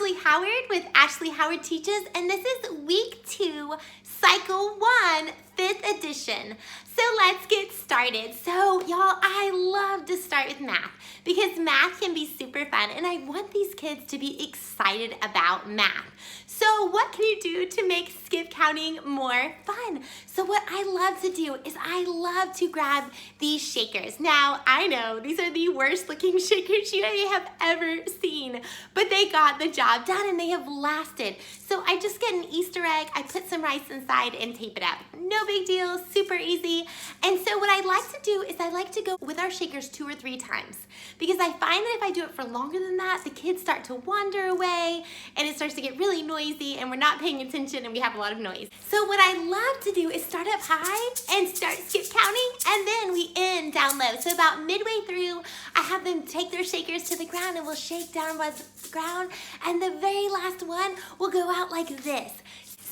Ashley Howard with Ashley Howard Teaches, and this is week 2, cycle 1, 5th edition. So let's get started. So y'all, I love to start with math because math can be super fun and I want these kids to be excited about math. So what can you do to make skip counting more fun? So what I love to do is I love to grab these shakers. Now, I know these are the worst looking shakers you may have ever seen, but they got the job done and they have lasted. So I just get an Easter egg, I put some rice inside and tape it up. No big deal, super easy. And so what I like to do is I like to go with our shakers 2 or 3 times because I find that if I do it for longer than that, the kids start to wander away and it starts to get really noisy and we're not paying attention and we have a lot of noise. So what I love to do is start up high and start skip counting and then we end down low. So about midway through, I have them take their shakers to the ground and we'll shake down by the ground and the very last one will go out like this.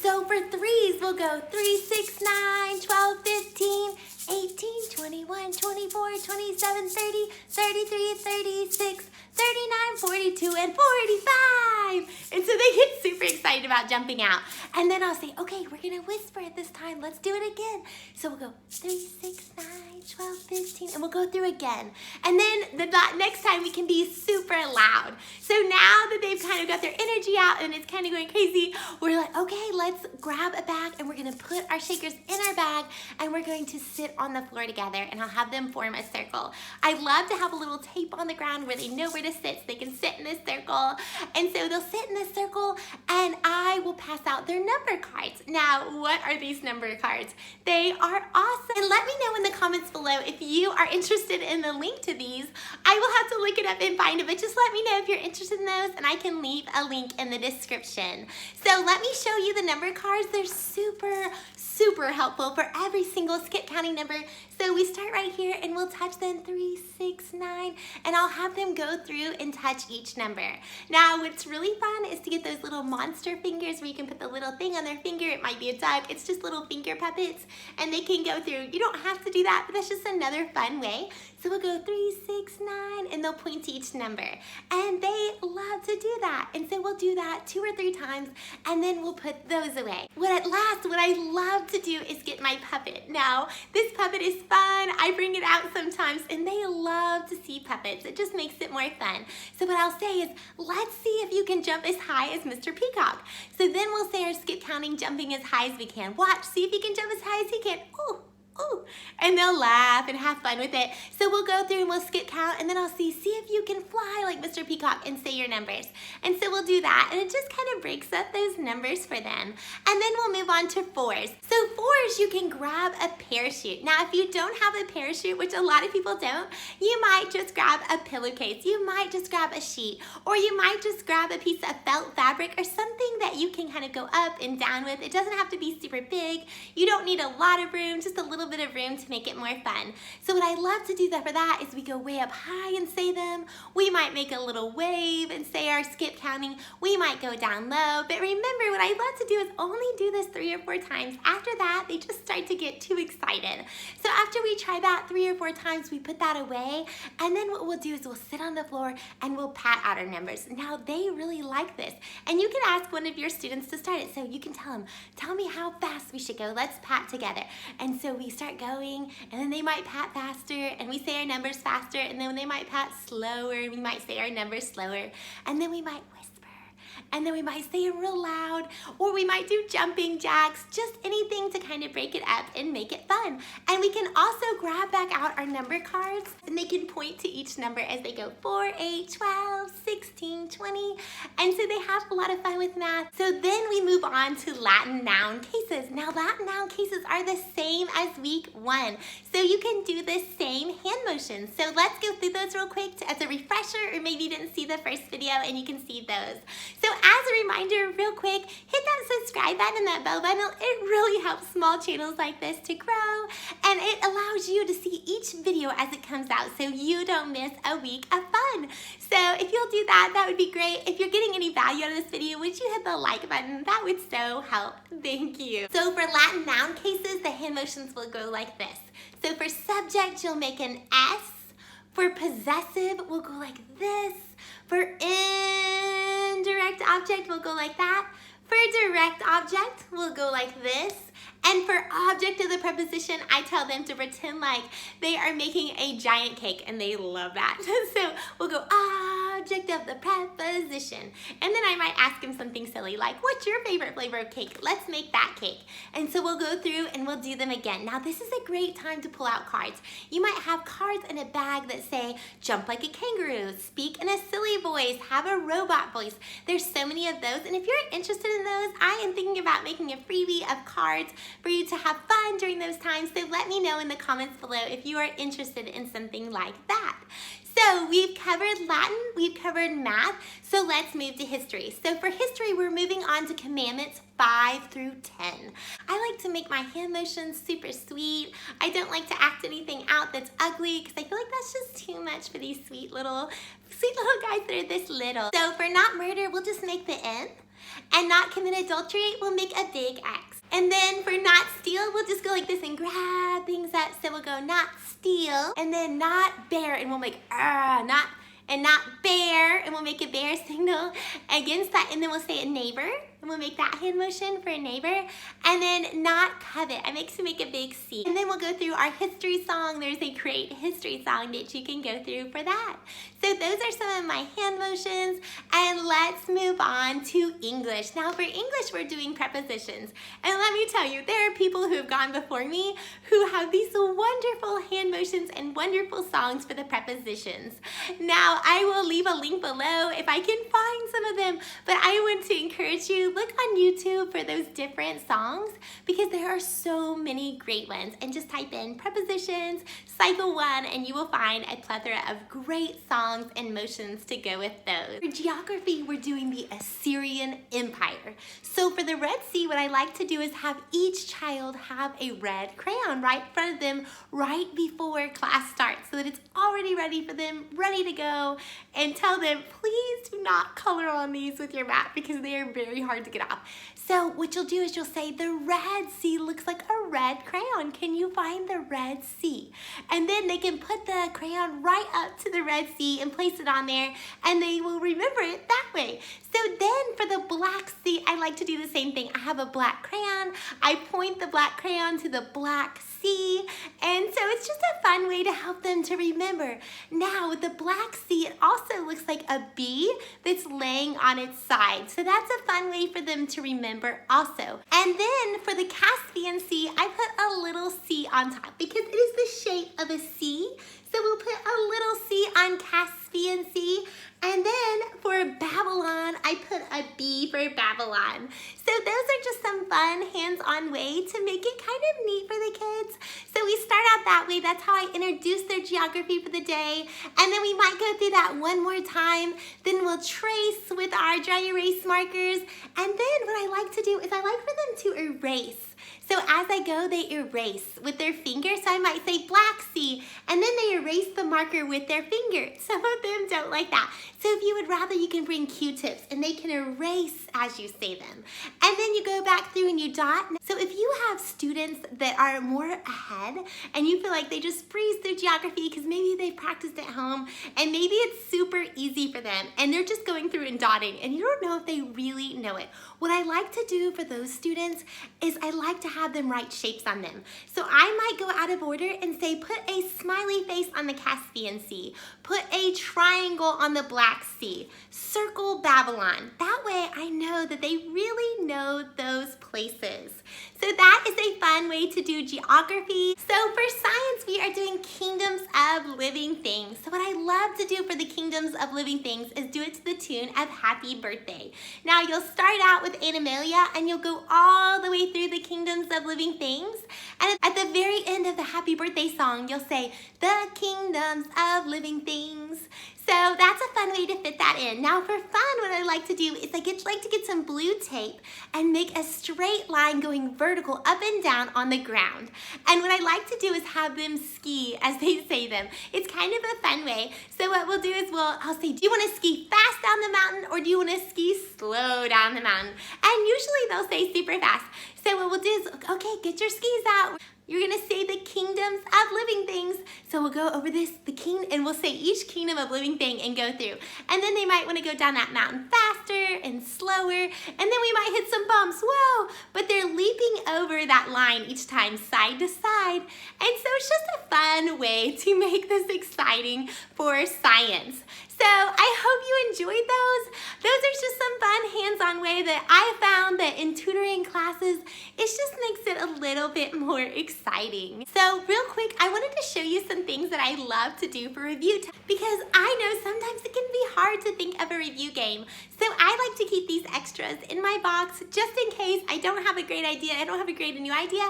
So for 3s, we'll go 3, 6, 9, 12, 15, 18, 21, 24, 27, 30, 33, 36, 39, 42, and 45. And so they get super excited about jumping out. And then I'll say, okay, we're gonna whisper it this time. Let's do it again. So we'll go 3, 6, 9, 12, 15, and we'll go through again. And then the next time we can be super loud. So now that they've kind of got their energy out and it's kind of going crazy, we're like, okay, let's grab a bag and we're gonna put our shakers in our bag and we're going to sit on the floor together and I'll have them form a circle. I love to have a little tape on the ground where they know where to sit so they can sit in this circle. And so they'll sit in this circle and I will pass out their number cards. Now, what are these number cards? They are awesome. And let me know in the comments below if you are interested in the link to these. I will have to look it up and find it, but just let me know if you're interested in those and I can leave a link in the description. So let me show you the number cards. They're super helpful for every single skip counting number. So we start right here and we'll touch them 3, 6, 9, and I'll have them go through and touch each number. Now, what's really fun is to get those little monster fingers where you can put the little thing on their finger. It might be a duck. It's just little finger puppets and they can go through. You don't have to do that, but that's just another fun way. So we'll go 3, 6, 9, and they'll point to each number. And they love to do that. And so we'll do that 2 or 3 times and then we'll put those away. What I love to do is get my puppet. Now, this puppet is fun. I bring it out sometimes and they love to see puppets. It just makes it more fun. So what I'll say is, let's see if you can jump as high as Mr. Peacock. So then we'll say our skip counting jumping as high as we can. Watch, see if he can jump as high as he can. Ooh. Ooh, and they'll laugh and have fun with it. So we'll go through and we'll skip count and then I'll see if you can fly like Mr. Peacock and say your numbers. And so we'll do that and it just kind of breaks up those numbers for them. And then we'll move on to 4s. So 4s, you can grab a parachute. Now, if you don't have a parachute, which a lot of people don't, you might just grab a pillowcase. You might just grab a sheet or you might just grab a piece of felt fabric or something that you can kind of go up and down with. It doesn't have to be super big. You don't need a lot of room, just a little bit of room to make it more fun. So what I love to do for that is we go way up high and say them. We might make a little wave and say our skip counting. We might go down low, but remember what I love to do is only do this 3 or 4 times. After that, they just start to get too excited. So after we try that 3 or 4 times, we put that away, and then what we'll do is we'll sit on the floor and we'll pat out our numbers. Now they really like this, and you can ask one of your students to start it. So you can tell me how fast we should go. Let's pat together. And so we start going, and then they might pat faster, and we say our numbers faster, and then they might pat slower, we might say our numbers slower, and then we might whisper, and then we might say it real loud, or we might do jumping jacks, just anything to kind of break it up and make it fun. And we can also grab back out our number cards and they can point to each number as they go 4, 8, 12, 16, 20. And so they have a lot of fun with math. So then we move on to Latin noun cases. Now Latin noun cases are the same as week 1. So you can do the same hand motions. So let's go through those real quick as a refresher, or maybe you didn't see the first video and you can see those. So as a reminder, real quick, hit that subscribe button and that bell button. It really helps small channels like this to grow, and it allows you to see each video as it comes out so you don't miss a week of fun. So if you'll do that, that would be great. If you're getting any value out of this video, would you hit the like button? That would so help. Thank you. So for Latin noun cases, the hand motions will go like this. So for subject, you'll make an S. For possessive, we'll go like this. For indirect object, we'll go like that. For direct object, we'll go like this. And for object of the preposition, I tell them to pretend like they are making a giant cake, and they love that. So we'll go object of the preposition. And then I might ask them something silly like, what's your favorite flavor of cake? Let's make that cake. And so we'll go through and we'll do them again. Now this is a great time to pull out cards. You might have cards in a bag that say, jump like a kangaroo, speak in a silly voice, have a robot voice. There's so many of those. And if you're interested in those, I am thinking about making a freebie of cards for you to have fun during those times. So let me know in the comments below if you are interested in something like that. So we've covered Latin, we've covered math, so let's move to history. So for history, we're moving on to commandments 5 through 10. I like to make my hand motions super sweet. I don't like to act anything out that's ugly because I feel like that's just too much for these sweet little guys that are this little. So for not murder, we'll just make the N. And not commit adultery, we'll make a big X. And then for not steal, we'll just go like this and grab things up. So we'll go not steal, and then not bear, and we'll make not bear, and we'll make a bear signal against that, and then we'll say a neighbor, and we'll make that hand motion for a neighbor, and then not covet. I make a big C. And then we'll go through our history song. There's a great history song that you can go through for that. So those are some of my hand motions, and let's move on to English. Now for English, we're doing prepositions. And let me tell you, there are people who have gone before me who have these wonderful hand motions and wonderful songs for the prepositions. Now, I will leave a link below if I can find some of them, but I want to encourage you, look on YouTube for those different songs because there are so many great ones. And just type in prepositions, cycle 1, and you will find a plethora of great songs and motions to go with those. For geography, we're doing the Assyrian Empire. So for the Red Sea, what I like to do is have each child have a red crayon right in front of them right before class starts so that it's already ready for them, ready to go, and tell them, please do not color on these with your map because they are very hard to get off. So what you'll do is you'll say, the Red Sea looks like a red crayon. Can you find the Red Sea? And then they can put the crayon right up to the Red Sea and place it on there, and they will remember it that way. So then for the Black Sea, I like to do the same thing. I have a black crayon. I point the black crayon to the Black Sea, and so it's just a fun way to help them to remember. Now with the Black Sea, it also looks like a bee that's laying on its side. So that's a fun way for them to remember also. And then for the Caspian Sea, I put a little C on top because it is the shape of a C. So we'll put a little C on Caspian Sea. And then for Babylon, I put a B for Babylon. So those are just some fun hands-on way to make it kind of neat for the kids. So we start out that way. That's how I introduce their geography for the day. And then we might go through that one more time. Then we'll trace with our dry erase markers. And then what I like to do is I like for them to erase. So as I go, they erase with their finger. So I might say Black Sea, and then they erase the marker with their finger. Some of them don't like that. So if you would rather, you can bring Q-tips, and they can erase as you say them. And then you go back through and you dot. So if you have students that are more ahead, and you feel like they just breeze through geography because maybe they practiced at home, and maybe it's super easy for them, and they're just going through and dotting, and you don't know if they really know it. What I like to do for those students is I like to have them write shapes on them. So I might go out of order and say, put a smiley face on the Caspian Sea, put a triangle on the Black Sea, circle Babylon. That way I know that they really know those places. So that is a fun way to do geography. So for science, we are doing kingdoms of living things. So what I love to do for the kingdoms of living things is do it to the tune of Happy Birthday. Now you'll start out with Animalia, and you'll go all the way through the kingdoms of living things. And at the very end of the Happy Birthday song, you'll say, the kingdoms of living things. So that's a fun way to fit that in. Now for fun, what I like to do is I like to get some blue tape and make a straight line going vertical up and down on the ground. And what I like to do is have them ski as they say them. It's kind of a fun way. So what we'll do is I'll say, do you want to ski fast down the mountain or do you want to ski slow down the mountain? And usually they'll say super fast. So what we'll do is, okay, get your skis out. you're gonna say the kingdoms of living things. So we'll go over this, and we'll say each kingdom of living thing and go through. And then they might wanna go down that mountain faster and slower, and then we might hit some bumps, whoa! But they're leaping over that line each time, side to side. And so it's just a fun way to make this exciting for science. So I hope you enjoyed those. Those are just some fun hands-on way that I found that in tutoring classes, it just makes it a little bit more exciting. So real quick, I wanted to show you some things that I love to do for review time, because I know sometimes it can be hard to think of a review game. So I like to keep these extras in my box just in case I don't have a great idea, I don't have a great new idea.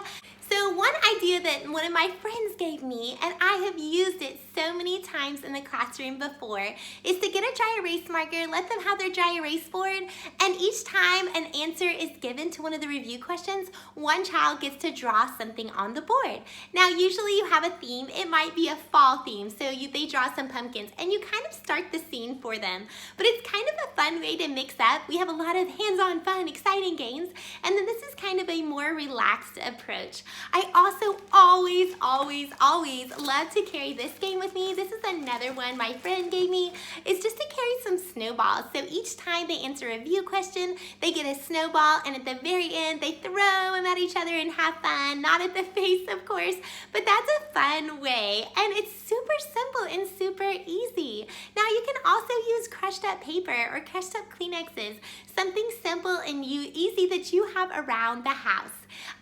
So one idea that one of my friends gave me, and I have used it so many times in the classroom before, is to get a dry erase marker, let them have their dry erase board, and each time an answer is given to one of the review questions, one child gets to draw something on the board. Now usually you have a theme, it might be a fall theme, so they draw some pumpkins, and you kind of start the scene for them. But it's kind of a fun way to mix up. We have a lot of hands-on fun, exciting games, and then this is kind of a more relaxed approach. I also always love to carry this game with me. This is another one my friend gave me. It's just to carry some snowballs. So each time they answer a review question, they get a snowball, and at the very end, they throw them at each other and have fun. Not at the face, of course, but that's a fun way, and it's super simple and super easy. Now you can also use crushed up paper or crushed up Kleenexes, something simple and easy that you have around the house.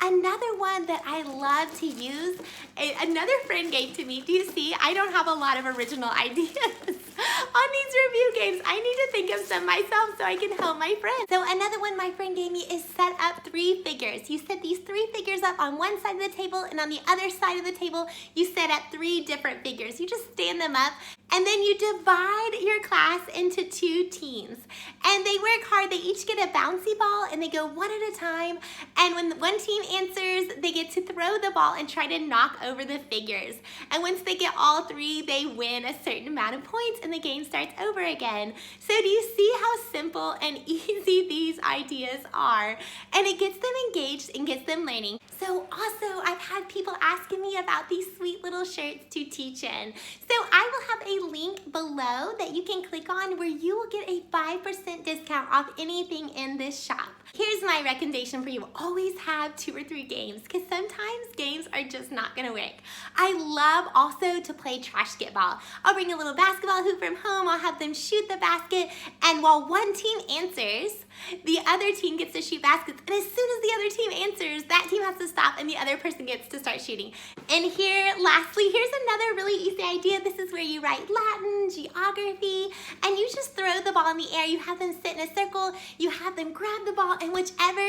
Another one that I love to use, another friend gave to me. Do you see? I don't have a lot of original ideas on these review games. I need to think of some myself so I can help my friend. So another one my friend gave me is set up 3 figures. You set these 3 figures up on one side of the table, and on the other side of the table, you set up 3 different figures. You just stand them up, and then you divide your class into 2 teams. And they work hard. They each get a bouncy ball, and they go one at a time. And when one team answers, they get to throw the ball and try to knock over the figures. And once they get all 3, they win a certain amount of points, and the game starts over again. So do you see how simple and easy these ideas are? And it gets them engaged and gets them learning. So also, I've had people asking me about these sweet little shirts to teach in. So I will have a link below that you can click on where you will get a 5% discount off anything in this shop. Here's my recommendation for you. Always have 2 or 3 games, because sometimes games are just not gonna work. I love also to play trash get ball. I'll bring a little basketball hoop from home, I'll have them shoot the basket, and while one team answers, the other team gets to shoot baskets, and as soon as the other team answers, that team has to stop and the other person gets to start shooting. And lastly, here's another really easy idea. This is where you write Latin, geography, and you just throw the ball in the air. You have them sit in a circle, you have them grab the ball, and whichever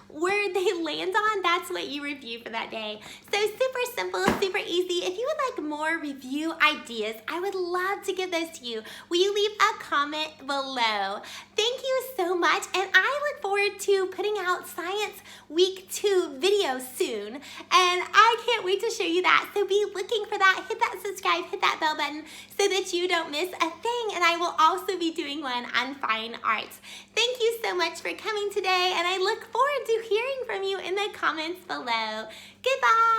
word they land on, that's what you review for that day. So super simple, super easy. If you would like more review ideas, I would love to give those to you. Will you leave a comment below? Thank you so much, and I look forward to putting out Science Week 2 videos soon, and I can't wait to show you that. So be looking for that. Hit that subscribe, hit that bell button so that you don't miss a thing, and I will also be doing one on fine arts. Thank you so much for coming today, and I look forward to hearing from you in the comments below. Goodbye.